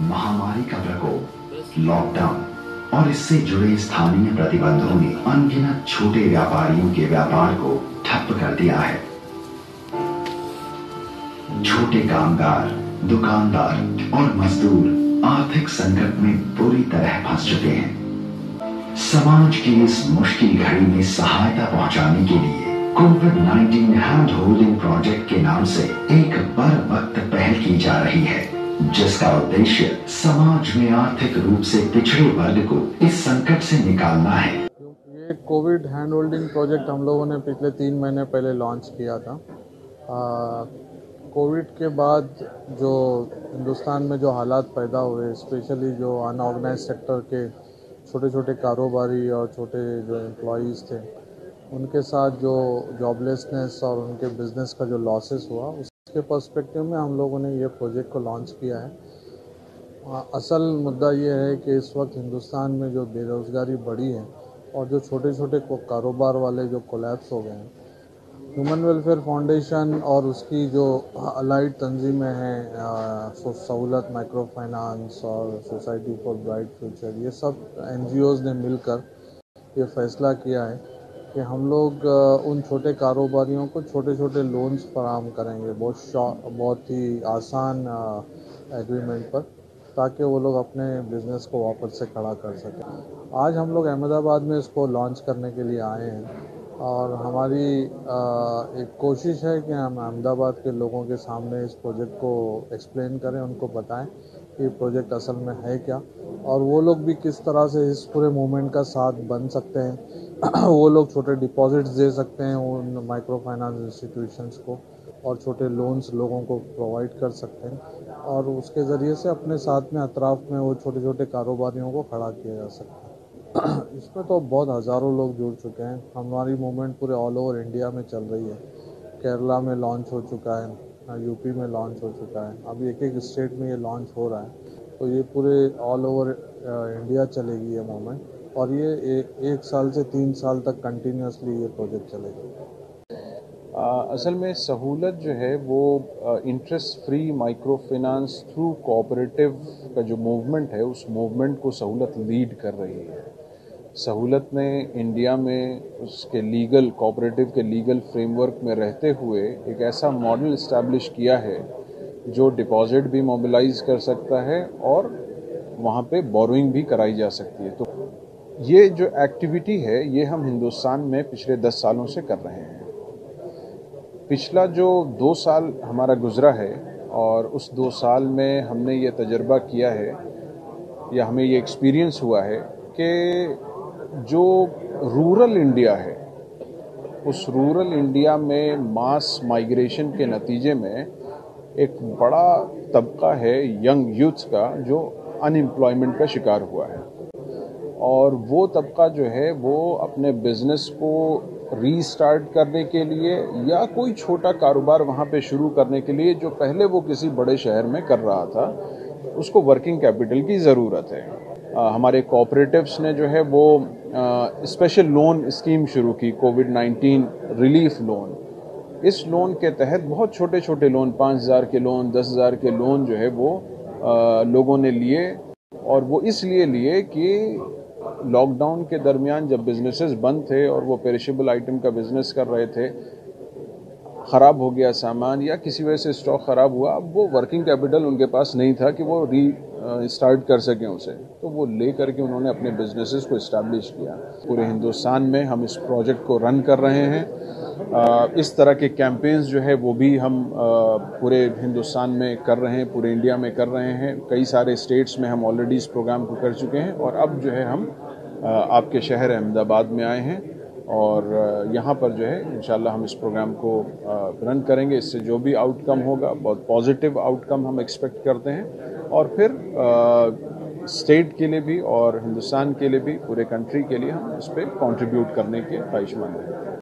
महामारी का प्रकोप, लॉकडाउन और इससे जुड़े स्थानीय प्रतिबंधों ने अनगिनत छोटे व्यापारियों के व्यापार को ठप कर दिया है। छोटे कामगार, दुकानदार और मजदूर आर्थिक संकट में बुरी तरह फंस चुके हैं। समाज की इस मुश्किल घड़ी में सहायता पहुंचाने के लिए कोविड-19 हैंड होल्डिंग प्रोजेक्ट के नाम से एक बर वक्त पहल की जा रही है, जिसका उद्देश्य समाज में आर्थिक रूप से पिछड़े वर्ग को इस संकट से निकालना है। ये कोविड हैंड होल्डिंग प्रोजेक्ट हम लोगों ने पिछले 3 महीने पहले लॉन्च किया था। कोविड के बाद जो हिंदुस्तान में जो हालात पैदा हुए, स्पेशली जो अनऑर्गेनाइज सेक्टर के छोटे छोटे कारोबारी और छोटे जो एम्प्लॉयज़ थे, उनके साथ जो जॉबलेसनेस और उनके बिज़नेस का जो लॉसेस हुआ, उसके पर्सपेक्टिव में हम लोगों ने ये प्रोजेक्ट को लॉन्च किया है। असल मुद्दा ये है कि इस वक्त हिंदुस्तान में जो बेरोज़गारी बढ़ी है और जो छोटे छोटे कारोबार वाले जो कोलैप्स हो गए हैं, ह्यूमन वेलफेयर फाउंडेशन और उसकी जो अलाइड तंजीमें हैं, सहूलत माइक्रो फाइनेंस और सोसाइटी फॉर ब्राइट फ्यूचर, ये सब NGOs ने मिलकर ये फ़ैसला किया है कि हम लोग उन छोटे कारोबारियों को छोटे छोटे लोन्स फराहम करेंगे, बहुत ही आसान एग्रीमेंट पर, ताकि वो लोग अपने बिज़नेस को वापस से खड़ा कर सकें। आज हम लोग अहमदाबाद में इसको लॉन्च करने के लिए आए हैं और हमारी एक कोशिश है कि हम अहमदाबाद के लोगों के सामने इस प्रोजेक्ट को एक्सप्लेन करें, उनको बताएं कि प्रोजेक्ट असल में है क्या और वो लोग भी किस तरह से इस पूरे मूवमेंट का साथ बन सकते हैं। वो लोग छोटे डिपॉजिट्स दे सकते हैं उन माइक्रो फाइनेंस इंस्टीट्यूशंस को और छोटे लोन्स लोगों को प्रोवाइड कर सकते हैं और उसके ज़रिए से अपने साथ में अतराफ़ में वो छोटे छोटे कारोबारियों को खड़ा किया जा सकता है। इसमें तो बहुत हज़ारों लोग जुड़ चुके हैं। हमारी मूवमेंट पूरे ऑल ओवर इंडिया में चल रही है। केरला में लॉन्च हो चुका है, यूपी में लॉन्च हो चुका है, अभी एक एक स्टेट में ये लॉन्च हो रहा है। तो ये पूरे ऑल ओवर इंडिया चलेगी ये मूवमेंट और ये 1 साल से 3 साल तक कंटिन्यूसली ये प्रोजेक्ट चलेगा। असल में सहूलत जो है वो interest free micro finance through cooperative का जो मूवमेंट है, उस मूवमेंट को सहूलत लीड कर रही है। सहूलत ने इंडिया में उसके लीगल कोऑपरेटिव के लीगल फ्रेमवर्क में रहते हुए एक ऐसा मॉडल इस्टेब्लिश किया है जो डिपॉजिट भी मोबिलाइज कर सकता है और वहाँ पे बोरोइंग भी कराई जा सकती है। तो ये जो एक्टिविटी है ये हम हिंदुस्तान में पिछले 10 सालों से कर रहे हैं। पिछला जो 2 साल हमारा गुजरा है और उस 2 साल में हमने ये तजर्बा किया है या हमें ये एक्सपीरियंस हुआ है कि जो रूरल इंडिया है, उस रूरल इंडिया में मास माइग्रेशन के नतीजे में एक बड़ा तबका है यंग यूथ का जो अनएम्प्लॉयमेंट का शिकार हुआ है और वो तबका जो है वो अपने बिजनेस को रीस्टार्ट करने के लिए या कोई छोटा कारोबार वहाँ पे शुरू करने के लिए जो पहले वो किसी बड़े शहर में कर रहा था, उसको वर्किंग कैपिटल की ज़रूरत है। हमारे कोऑपरेटिव्स ने जो है वो स्पेशल लोन स्कीम शुरू की, कोविड-19 रिलीफ लोन। इस लोन के तहत बहुत छोटे छोटे लोन, 5,000 के लोन, 10,000 के लोन जो है वो लोगों ने लिए और वो इसलिए लिए कि लॉकडाउन के दरमियान जब बिजनेसेस बंद थे और वो पेरिशेबल आइटम का बिजनेस कर रहे थे, ख़राब हो गया सामान या किसी वजह से स्टॉक ख़राब हुआ, अब वो वर्किंग कैपिटल उनके पास नहीं था कि वो स्टार्ट कर सकें उसे, तो वो ले करके उन्होंने अपने बिजनेसेस को इस्टेब्लिश किया। पूरे हिंदुस्तान में हम इस प्रोजेक्ट को रन कर रहे हैं। इस तरह के कैंपेन्स जो है वो भी हम पूरे हिंदुस्तान में कर रहे हैं, पूरे इंडिया में कर रहे हैं। कई सारे स्टेट्स में हम ऑलरेडी इस प्रोग्राम को कर चुके हैं और अब जो है हम आपके शहर अहमदाबाद में आए हैं और यहाँ पर जो है इंशाल्लाह हम इस प्रोग्राम को रन करेंगे। इससे जो भी आउटकम होगा बहुत पॉजिटिव आउटकम हम एक्सपेक्ट करते हैं और फिर स्टेट के लिए भी और हिंदुस्तान के लिए भी, पूरे कंट्री के लिए हम इस पर कॉन्ट्रीब्यूट करने के ख्वाहिशमंद हैं।